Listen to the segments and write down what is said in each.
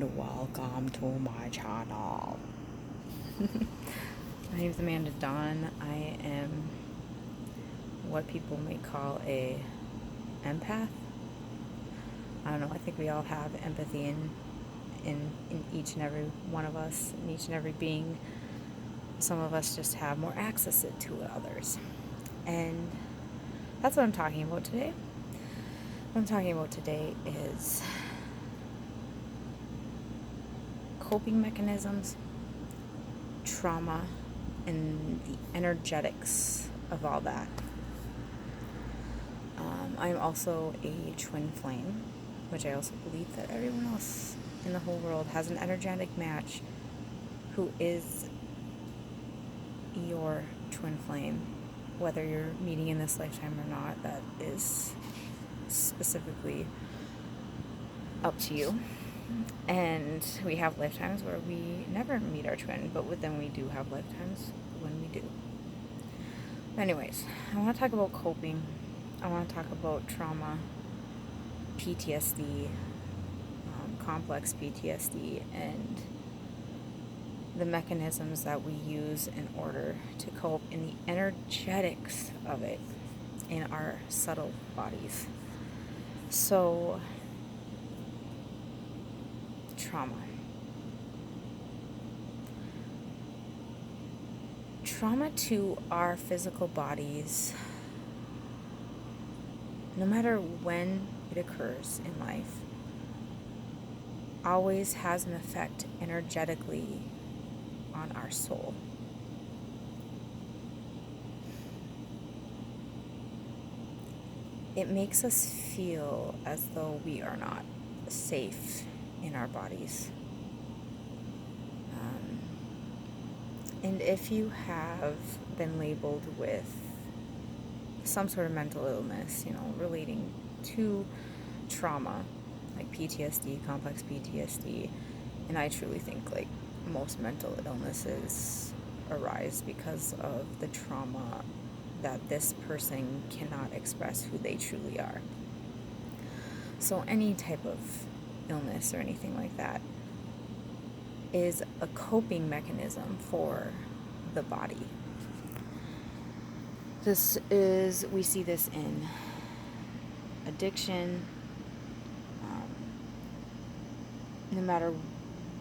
and welcome to my channel. My name is Amanda Dawn. I am what people may call a empath. I don't know, I think we all have empathy in each and every one of us, in each and every being. Some of us just have more access to others. And that's what I'm talking about today. What I'm talking about today is coping mechanisms, trauma, and the energetics of all that. I'm also a twin flame, which I also believe that everyone else in the whole world has an energetic match who is your twin flame, whether you're meeting in this lifetime or not. That is specifically up to you. And we have lifetimes where we never meet our twin, but then we do have lifetimes when we do. Anyways, I want to talk about coping. I want to talk about trauma, PTSD, complex PTSD, and the mechanisms that we use in order to cope, in the energetics of it in our subtle bodies. So, trauma. Trauma to our physical bodies, no matter when it occurs in life, always has an effect energetically on our soul. It makes us feel as though we are not safe in our bodies. And if you have been labeled with some sort of mental illness, relating to trauma, like PTSD, complex PTSD, and I truly think like most mental illnesses arise because of the trauma that this person cannot express who they truly are. So any type of illness or anything like that is a coping mechanism for the body. We see this in addiction, no matter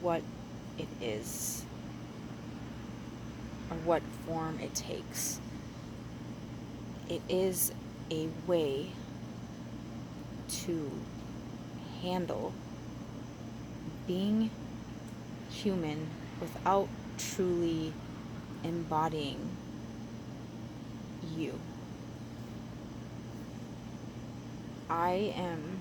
what it is or what form it takes. It is a way to handle being human without truly embodying you. I am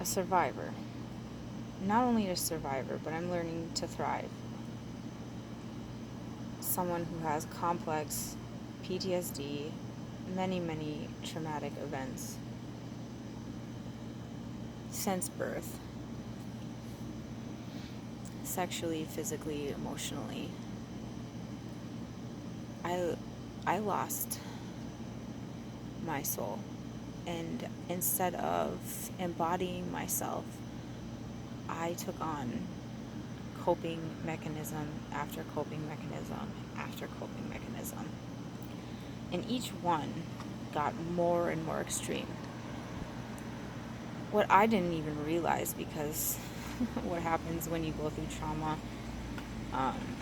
a survivor. Not only a survivor, but I'm learning to thrive. Someone who has complex PTSD, many traumatic events since birth, sexually, physically, emotionally. I lost my soul, and instead of embodying myself, I took on coping mechanism after coping mechanism after coping mechanism, and each one got more and more extreme. What I didn't even realize, because what happens when you go through trauma,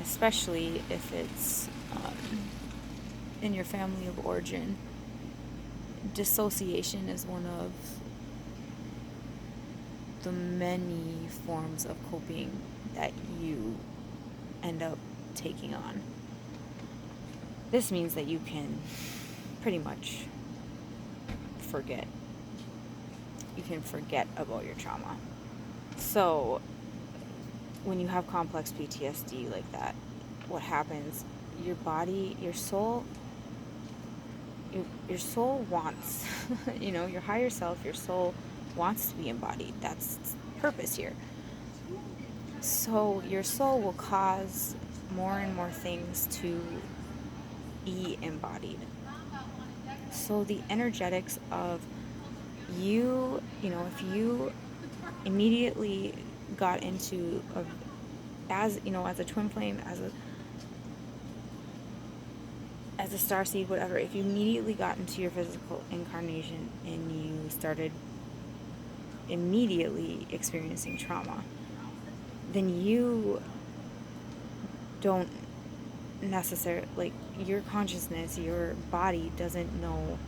especially if it's in your family of origin, dissociation is one of the many forms of coping that you end up taking on. This means that you can pretty much forget. You can forget about your trauma. So when you have complex PTSD like that, what happens, your body, your soul wants, your higher self, your soul wants to be embodied. That's purpose here. So your soul will cause more and more things to be embodied. So the energetics of if you immediately got into as a twin flame, as a star seed, whatever, if you immediately got into your physical incarnation and you started immediately experiencing trauma, then you don't necessarily, like, your consciousness, your body doesn't know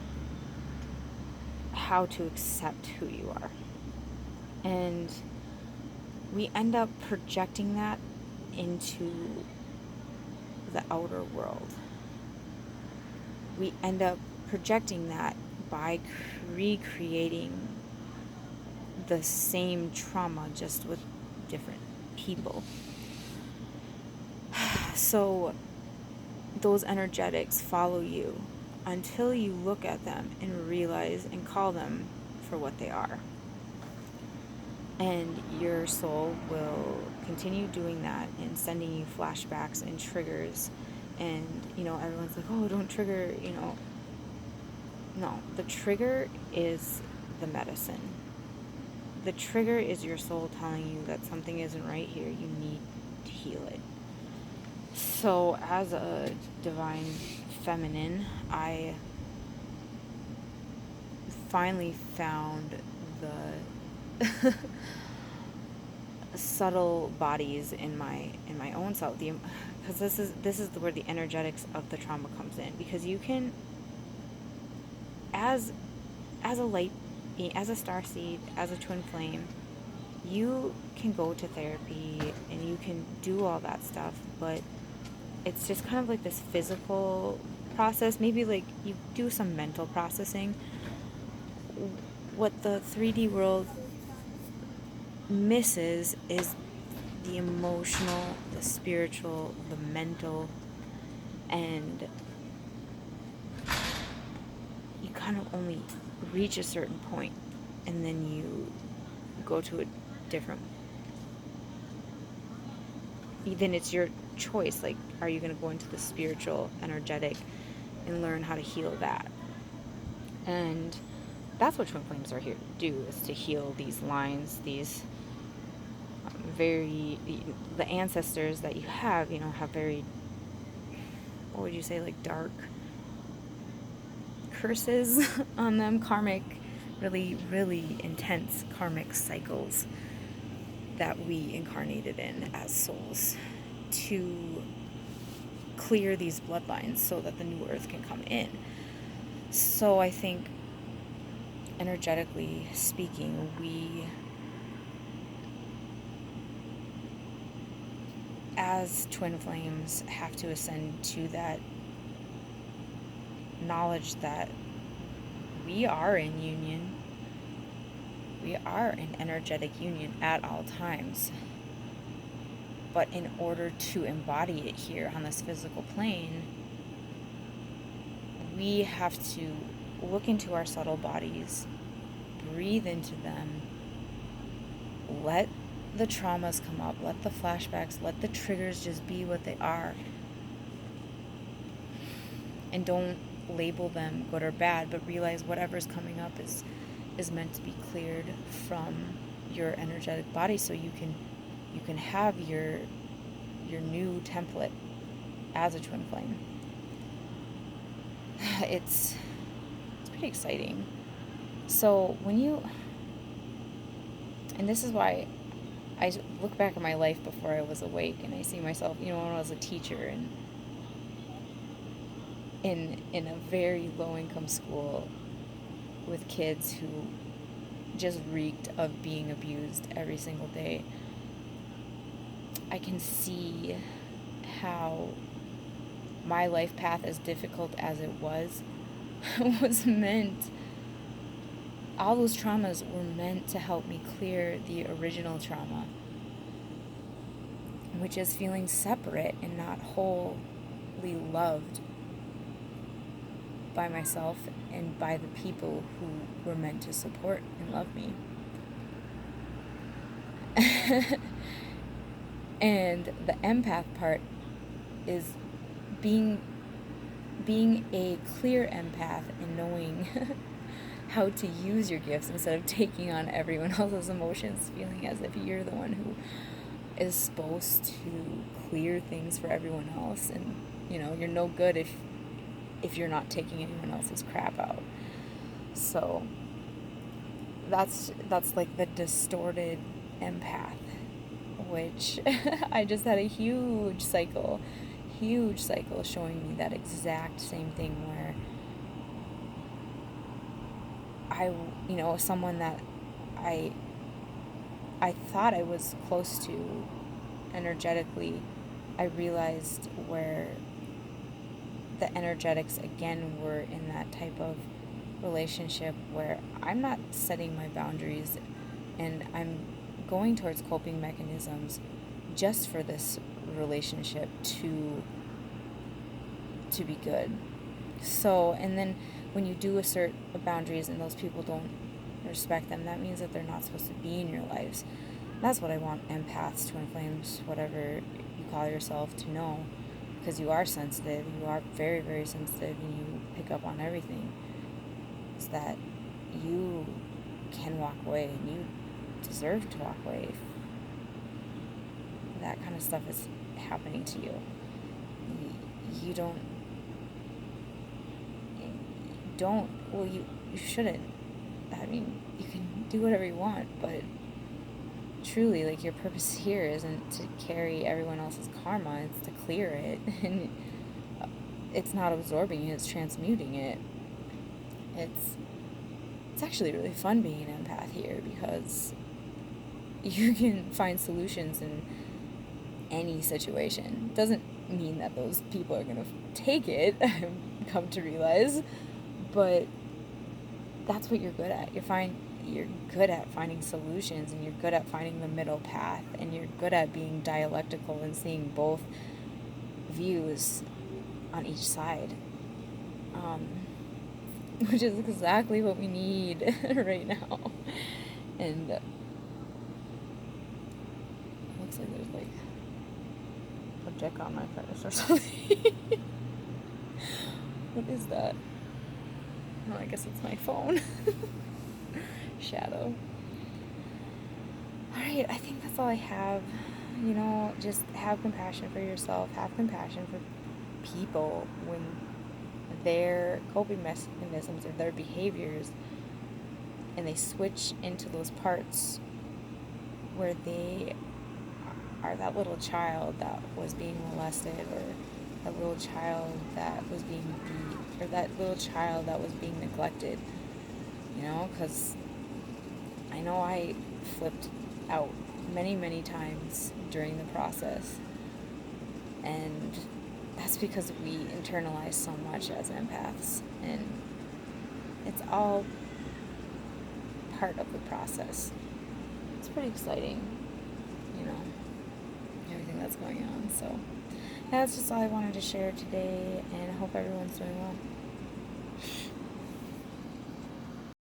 how to accept who you are. And we end up projecting that into the outer world. We end up projecting that by recreating the same trauma, just with different people. So those energetics follow you until you look at them and realize and call them for what they are. And your soul will continue doing that and sending you flashbacks and triggers. And, everyone's like, oh, don't trigger, No, the trigger is the medicine. The trigger is your soul telling you that something isn't right here. You need to heal it. So as a divine feminine, I finally found the subtle bodies in my own self, because this is where the energetics of the trauma comes in. Because you can, as a light being, as a starseed, as a twin flame, you can go to therapy and you can do all that stuff, but it's just kind of like this physical process. Maybe like you do some mental processing. What the 3D world misses is the emotional, the spiritual, the mental, and you kind of only reach a certain point, and then you go to a different. Then it's your choice. Like, are you going to go into the spiritual, energetic, and learn how to heal that? And that's what twin flames are here to do, is to heal these lines, these the ancestors that you have very, what would you say, like dark curses on them, karmic, really, really intense karmic cycles that we incarnated in as souls to clear these bloodlines so that the new earth can come in. So I think, energetically speaking, we as twin flames have to ascend to that knowledge that we are in union. We are in energetic union at all times. But in order to embody it here on this physical plane, we have to look into our subtle bodies, breathe into them, let the traumas come up, let the flashbacks, let the triggers just be what they are. And don't label them good or bad, but realize whatever's coming up is meant to be cleared from your energetic body, so you can have your new template as a twin flame. It's pretty exciting. So and this is why I look back at my life before I was awake, and I see myself, when I was a teacher and in a very low-income school with kids who just reeked of being abused every single day. I can see how my life path, as difficult as it was meant, all those traumas were meant to help me clear the original trauma, which is feeling separate and not wholly loved by myself and by the people who were meant to support and love me. And the empath part is being a clear empath and knowing how to use your gifts instead of taking on everyone else's emotions, feeling as if you're the one who is supposed to clear things for everyone else. And you're no good if you're not taking anyone else's crap out. So that's like the distorted empath, which I just had a huge cycle showing me that exact same thing, where someone that I thought I was close to energetically, I realized where the energetics again were in that type of relationship where I'm not setting my boundaries, and I'm going towards coping mechanisms just for this relationship to be good. So, and then when you do assert boundaries and those people don't respect them, that means that they're not supposed to be in your lives. That's what I want empaths, twin flames, whatever you call yourself, to know, because you are sensitive, you are very, very sensitive, and you pick up on everything, is that you can walk away, and you deserve to walk away if that kind of stuff is happening to you. You you shouldn't. I mean, you can do whatever you want, but truly, like, your purpose here isn't to carry everyone else's karma, it's to clear it. And it's not absorbing it, it's transmuting it. It's actually really fun being an empath here, because you can find solutions in any situation. Doesn't mean that those people are gonna take it, I've come to realize, but that's what you're good at. You're good at finding solutions, and you're good at finding the middle path, and you're good at being dialectical and seeing both views on each side, which is exactly what we need right now. And it looks like there's like a dick on my furnace or something. What is that? Oh, I guess it's my phone. Shadow. Alright, I think that's all I have. Just have compassion for yourself. Have compassion for people when their coping mechanisms or their behaviors, and they switch into those parts where they are that little child that was being molested, or that little child that was being beat, or that little child that was being neglected. Because I know I flipped out many, many times during the process, and that's because we internalize so much as empaths, and it's all part of the process. It's pretty exciting, everything that's going on. So that's just all I wanted to share today, and I hope everyone's doing well.